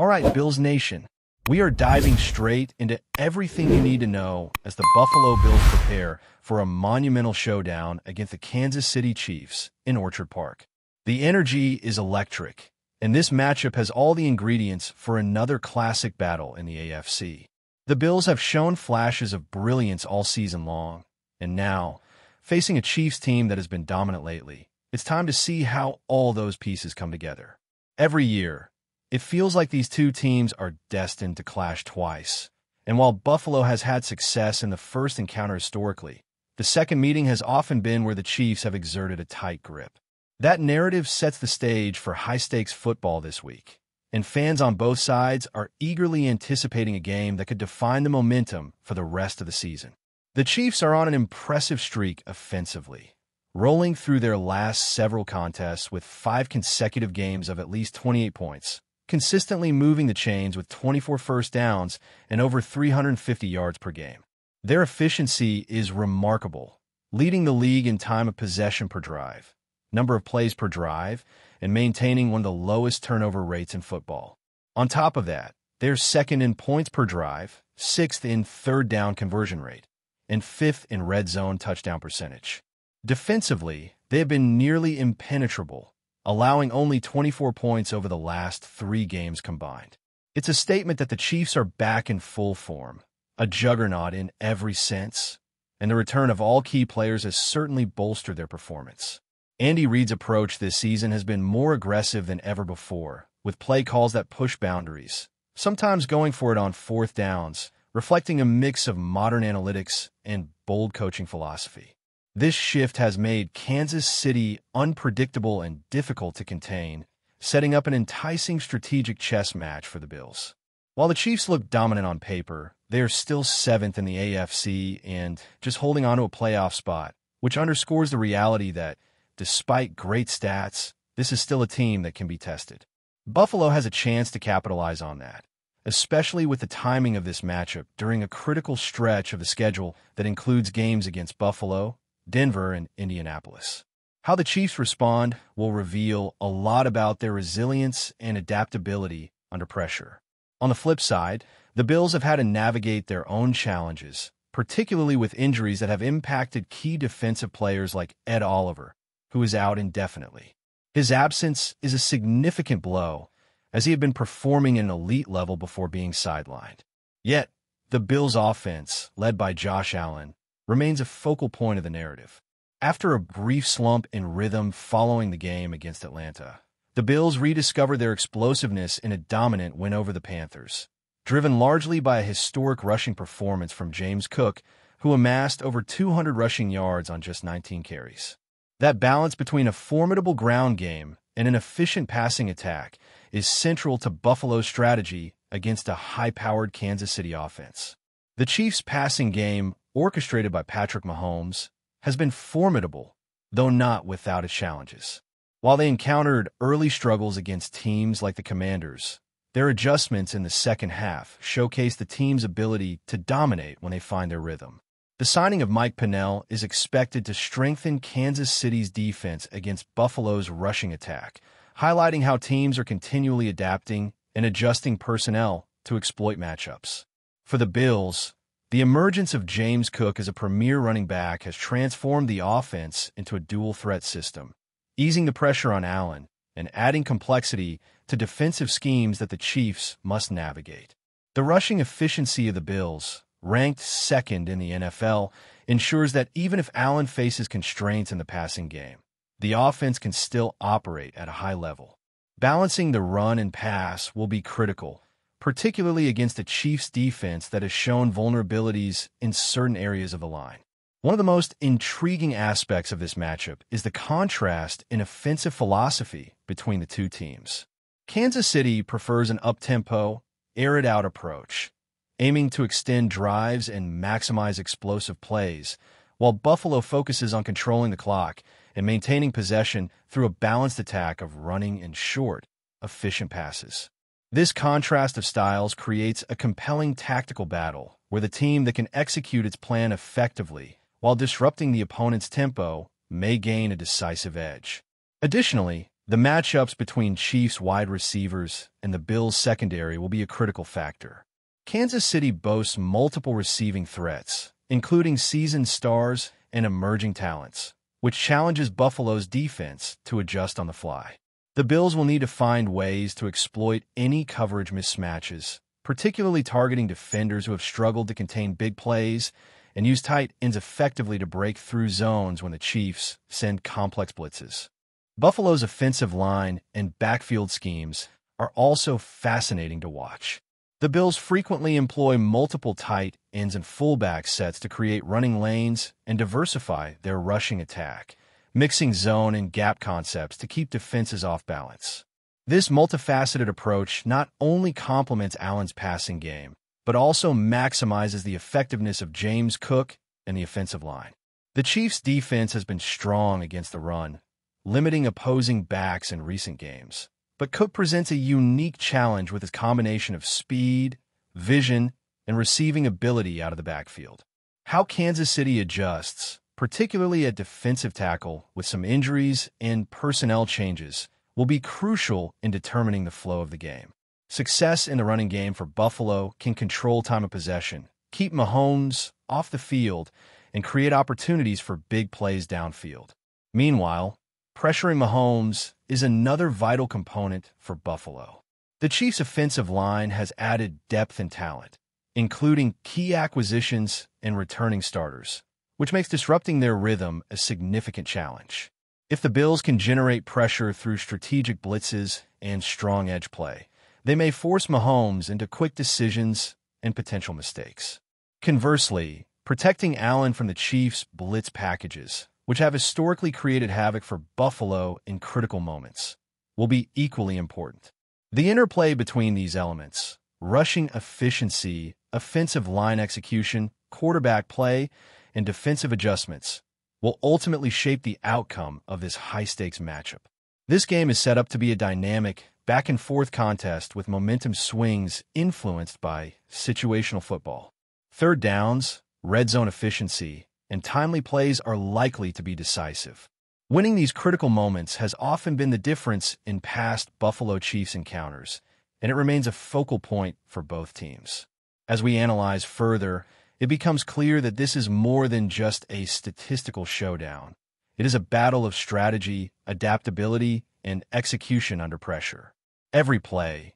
All right, Bills Nation, we are diving straight into everything you need to know as the Buffalo Bills prepare for a monumental showdown against the Kansas City Chiefs in Orchard Park. The energy is electric, and this matchup has all the ingredients for another classic battle in the AFC. The Bills have shown flashes of brilliance all season long, and now, facing a Chiefs team that has been dominant lately, it's time to see how all those pieces come together. Every year, it feels like these two teams are destined to clash twice. And while Buffalo has had success in the first encounter historically, the second meeting has often been where the Chiefs have exerted a tight grip. That narrative sets the stage for high-stakes football this week, and fans on both sides are eagerly anticipating a game that could define the momentum for the rest of the season. The Chiefs are on an impressive streak offensively, rolling through their last several contests with 5 consecutive games of at least 28 points, consistently moving the chains with 24 first downs and over 350 yards per game. Their efficiency is remarkable, leading the league in time of possession per drive, number of plays per drive, and maintaining one of the lowest turnover rates in football. On top of that, they're second in points per drive, 6th in third down conversion rate, and 5th in red zone touchdown percentage. Defensively, they have been nearly impenetrable, allowing only 24 points over the last 3 games combined. It's a statement that the Chiefs are back in full form, a juggernaut in every sense, and the return of all key players has certainly bolstered their performance. Andy Reid's approach this season has been more aggressive than ever before, with play calls that push boundaries, sometimes going for it on 4th downs, reflecting a mix of modern analytics and bold coaching philosophy. This shift has made Kansas City unpredictable and difficult to contain, setting up an enticing strategic chess match for the Bills. While the Chiefs look dominant on paper, they are still 7th in the AFC and just holding on to a playoff spot, which underscores the reality that, despite great stats, this is still a team that can be tested. Buffalo has a chance to capitalize on that, especially with the timing of this matchup during a critical stretch of the schedule that includes games against Buffalo, Denver, and Indianapolis. How the Chiefs respond will reveal a lot about their resilience and adaptability under pressure. On the flip side, the Bills have had to navigate their own challenges, particularly with injuries that have impacted key defensive players like Ed Oliver, who is out indefinitely. His absence is a significant blow, as he had been performing at an elite level before being sidelined. Yet, the Bills' offense, led by Josh Allen, remains a focal point of the narrative. After a brief slump in rhythm following the game against Atlanta, the Bills rediscovered their explosiveness in a dominant win over the Panthers, driven largely by a historic rushing performance from James Cook, who amassed over 200 rushing yards on just 19 carries. That balance between a formidable ground game and an efficient passing attack is central to Buffalo's strategy against a high-powered Kansas City offense. The Chiefs' passing game, orchestrated by Patrick Mahomes, has been formidable, though not without its challenges. While they encountered early struggles against teams like the Commanders, their adjustments in the second half showcased the team's ability to dominate when they find their rhythm. The signing of Mike Pennel is expected to strengthen Kansas City's defense against Buffalo's rushing attack, highlighting how teams are continually adapting and adjusting personnel to exploit matchups. For the Bills, the emergence of James Cook as a premier running back has transformed the offense into a dual-threat system, easing the pressure on Allen and adding complexity to defensive schemes that the Chiefs must navigate. The rushing efficiency of the Bills, ranked 2nd in the NFL, ensures that even if Allen faces constraints in the passing game, the offense can still operate at a high level. Balancing the run and pass will be critical, particularly against a Chiefs defense that has shown vulnerabilities in certain areas of the line. One of the most intriguing aspects of this matchup is the contrast in offensive philosophy between the two teams. Kansas City prefers an up-tempo, air-it-out approach, aiming to extend drives and maximize explosive plays, while Buffalo focuses on controlling the clock and maintaining possession through a balanced attack of running and short, efficient passes. This contrast of styles creates a compelling tactical battle where the team that can execute its plan effectively while disrupting the opponent's tempo may gain a decisive edge. Additionally, The matchups between Chiefs wide receivers and the Bills secondary will be a critical factor. Kansas City boasts multiple receiving threats, including seasoned stars and emerging talents, which challenges Buffalo's defense to adjust on the fly. The Bills will need to find ways to exploit any coverage mismatches, particularly targeting defenders who have struggled to contain big plays, and use tight ends effectively to break through zones when the Chiefs send complex blitzes. Buffalo's offensive line and backfield schemes are also fascinating to watch. The Bills frequently employ multiple tight ends and fullback sets to create running lanes and diversify their rushing attack, mixing zone and gap concepts to keep defenses off balance. This multifaceted approach not only complements Allen's passing game, but also maximizes the effectiveness of James Cook and the offensive line. The Chiefs' defense has been strong against the run, limiting opposing backs in recent games. But Cook presents a unique challenge with his combination of speed, vision, and receiving ability out of the backfield. How Kansas City adjusts, particularly at defensive tackle with some injuries and personnel changes, will be crucial in determining the flow of the game. Success in the running game for Buffalo can control time of possession, keep Mahomes off the field, and create opportunities for big plays downfield. Meanwhile, pressuring Mahomes is another vital component for Buffalo. The Chiefs' offensive line has added depth and talent, including key acquisitions and returning starters, which makes disrupting their rhythm a significant challenge. If the Bills can generate pressure through strategic blitzes and strong edge play, they may force Mahomes into quick decisions and potential mistakes. Conversely, protecting Allen from the Chiefs' blitz packages, which have historically created havoc for Buffalo in critical moments, will be equally important. The interplay between these elements, rushing efficiency, offensive line execution, quarterback play, and defensive adjustments, will ultimately shape the outcome of this high-stakes matchup. This game is set up to be a dynamic, back-and-forth contest with momentum swings influenced by situational football. Third downs, red zone efficiency, and timely plays are likely to be decisive. Winning these critical moments has often been the difference in past Buffalo Chiefs encounters, and it remains a focal point for both teams. As we analyze further, it becomes clear that this is more than just a statistical showdown. It is a battle of strategy, adaptability, and execution under pressure. Every play,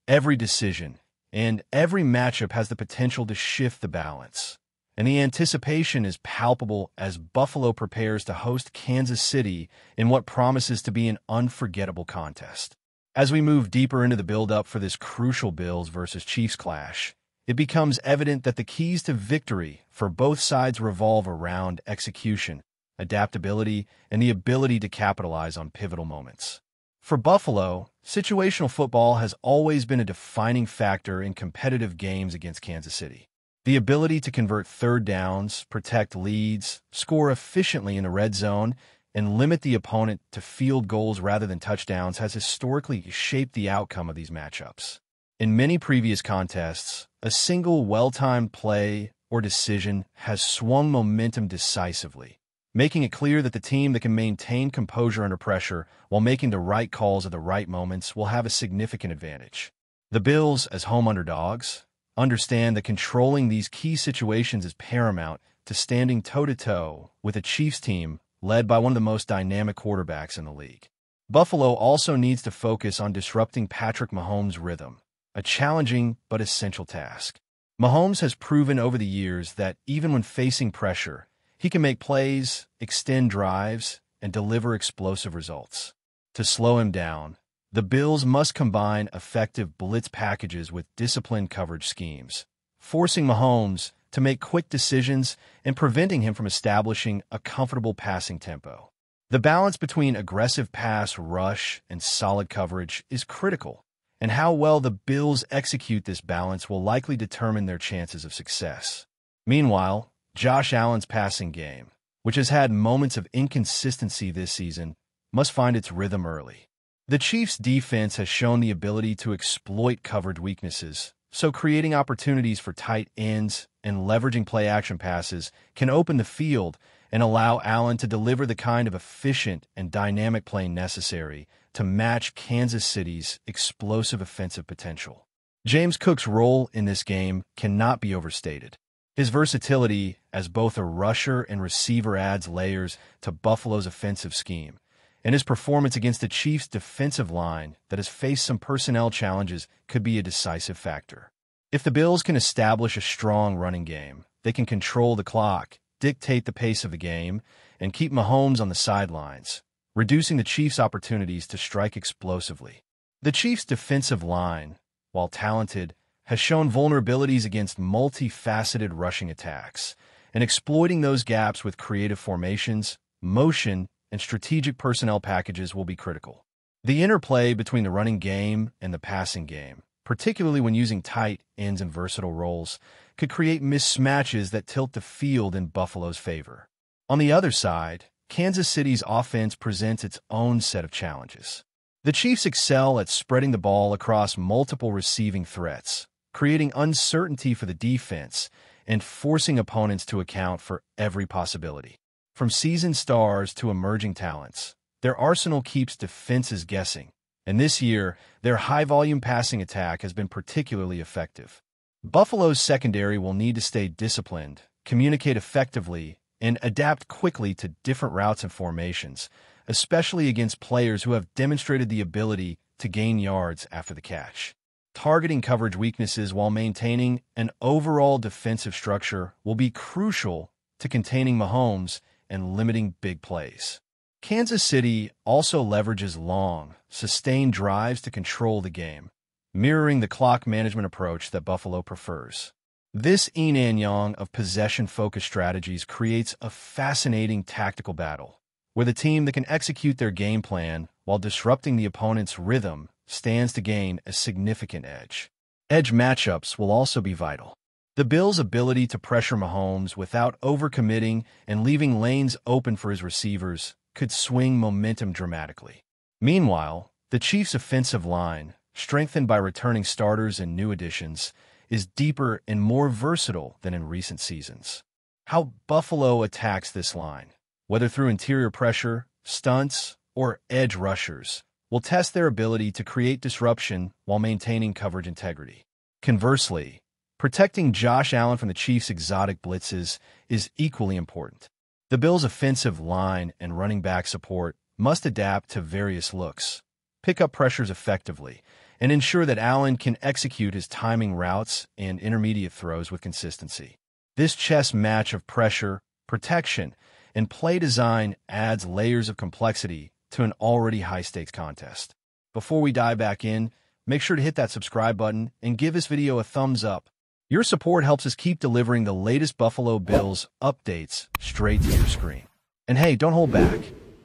every decision, and every matchup has the potential to shift the balance. And the anticipation is palpable as Buffalo prepares to host Kansas City in what promises to be an unforgettable contest. As we move deeper into the build-up for this crucial Bills versus Chiefs clash, it becomes evident that the keys to victory for both sides revolve around execution, adaptability, and the ability to capitalize on pivotal moments. For Buffalo, situational football has always been a defining factor in competitive games against Kansas City. The ability to convert third downs, protect leads, score efficiently in the red zone, and limit the opponent to field goals rather than touchdowns has historically shaped the outcome of these matchups. In many previous contests, a single well-timed play or decision has swung momentum decisively, making it clear that the team that can maintain composure under pressure while making the right calls at the right moments will have a significant advantage. The Bills, as home underdogs, understand that controlling these key situations is paramount to standing toe-to-toe with a Chiefs team led by one of the most dynamic quarterbacks in the league. Buffalo also needs to focus on disrupting Patrick Mahomes' rhythm, a challenging but essential task. Mahomes has proven over the years that even when facing pressure, he can make plays, extend drives, and deliver explosive results. To slow him down, the Bills must combine effective blitz packages with disciplined coverage schemes, forcing Mahomes to make quick decisions and preventing him from establishing a comfortable passing tempo. The balance between aggressive pass rush and solid coverage is critical, and how well the Bills execute this balance will likely determine their chances of success. Meanwhile, Josh Allen's passing game, which has had moments of inconsistency this season, must find its rhythm early. The Chiefs' defense has shown the ability to exploit coverage weaknesses, so creating opportunities for tight ends and leveraging play-action passes can open the field and allow Allen to deliver the kind of efficient and dynamic play necessary to match Kansas City's explosive offensive potential. James Cook's role in this game cannot be overstated. His versatility as both a rusher and receiver adds layers to Buffalo's offensive scheme, and his performance against the Chiefs' defensive line that has faced some personnel challenges could be a decisive factor. If the Bills can establish a strong running game, they can control the clock, dictate the pace of the game, and keep Mahomes on the sidelines, reducing the Chiefs' opportunities to strike explosively. The Chiefs' defensive line, while talented, has shown vulnerabilities against multifaceted rushing attacks, and exploiting those gaps with creative formations, motion, and strategic personnel packages will be critical. The interplay between the running game and the passing game, particularly when using tight ends and versatile roles, could create mismatches that tilt the field in Buffalo's favor. On the other side, Kansas City's offense presents its own set of challenges. The Chiefs excel at spreading the ball across multiple receiving threats, creating uncertainty for the defense and forcing opponents to account for every possibility. From seasoned stars to emerging talents, their arsenal keeps defenses guessing, and this year, their high-volume passing attack has been particularly effective. Buffalo's secondary will need to stay disciplined, communicate effectively, and adapt quickly to different routes and formations, especially against players who have demonstrated the ability to gain yards after the catch. Targeting coverage weaknesses while maintaining an overall defensive structure will be crucial to containing Mahomes and limiting big plays. Kansas City also leverages long, sustained drives to control the game, mirroring the clock management approach that Buffalo prefers. This yin and yang of possession-focused strategies creates a fascinating tactical battle, where the team that can execute their game plan while disrupting the opponent's rhythm stands to gain a significant edge. Edge matchups will also be vital. The Bills' ability to pressure Mahomes without overcommitting and leaving lanes open for his receivers could swing momentum dramatically. Meanwhile, the Chiefs' offensive line, strengthened by returning starters and new additions, is deeper and more versatile than in recent seasons. How Buffalo attacks this line, whether through interior pressure, stunts, or edge rushers, will test their ability to create disruption while maintaining coverage integrity. Conversely, protecting Josh Allen from the Chiefs' exotic blitzes is equally important. The Bills' offensive line and running back support must adapt to various looks, pick up pressures effectively, and ensure that Allen can execute his timing routes and intermediate throws with consistency. This chess match of pressure, protection, and play design adds layers of complexity to an already high-stakes contest. Before we dive back in, make sure to hit that subscribe button and give this video a thumbs up. Your support helps us keep delivering the latest Buffalo Bills updates straight to your screen. And hey, don't hold back.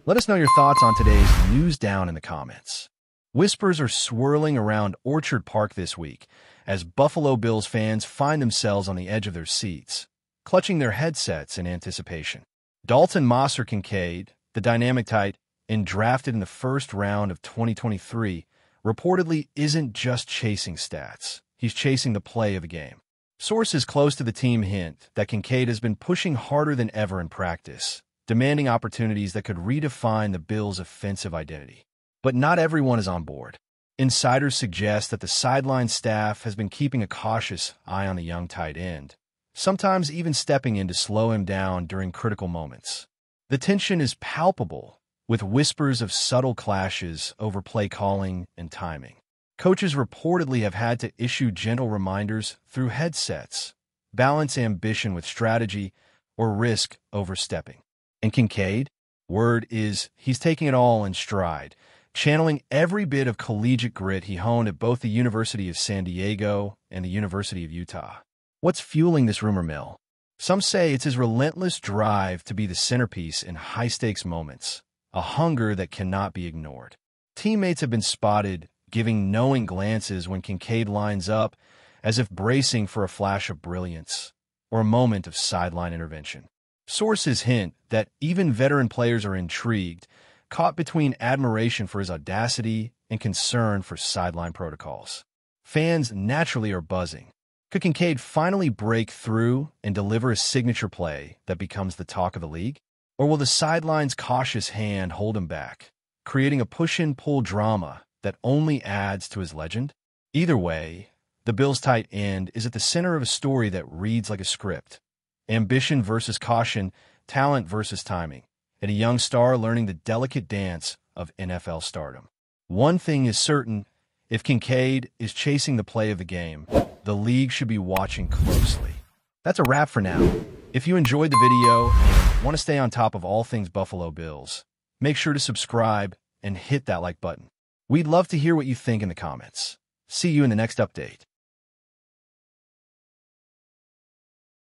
Let us know your thoughts on today's news down in the comments. Whispers are swirling around Orchard Park this week as Buffalo Bills fans find themselves on the edge of their seats, clutching their headsets in anticipation. Dalton KINCAID, the dynamic tight end drafted in the first round of 2023, reportedly isn't just chasing stats. He's chasing the play of the game. Sources close to the team hint that KINCAID has been pushing harder than ever in practice, demanding opportunities that could redefine the Bills' offensive identity. But not everyone is on board. Insiders suggest that the sideline staff has been keeping a cautious eye on the young tight end, sometimes even stepping in to slow him down during critical moments. The tension is palpable, with whispers of subtle clashes over play calling and timing. Coaches reportedly have had to issue gentle reminders through headsets, balance ambition with strategy, or risk overstepping. And KINCAID? Word is he's taking it all in stride, channeling every bit of collegiate grit he honed at both the University of San Diego and the University of Utah. What's fueling this rumor mill? Some say it's his relentless drive to be the centerpiece in high-stakes moments, a hunger that cannot be ignored. Teammates have been spotted giving knowing glances when KINCAID lines up, as if bracing for a flash of brilliance or a moment of sideline intervention. Sources hint that even veteran players are intrigued, caught between admiration for his audacity and concern for sideline protocols. Fans naturally are buzzing. Could KINCAID finally break through and deliver a signature play that becomes the talk of the league? Or will the sideline's cautious hand hold him back, creating a push-and-pull drama that only adds to his legend? Either way, the Bills' tight end is at the center of a story that reads like a script. Ambition versus caution, talent versus timing, and a young star learning the delicate dance of NFL stardom. One thing is certain, if KINCAID is chasing the play of the game, the league should be watching closely. That's a wrap for now. If you enjoyed the video and want to stay on top of all things Buffalo Bills, make sure to subscribe and hit that like button. We'd love to hear what you think in the comments. See you in the next update.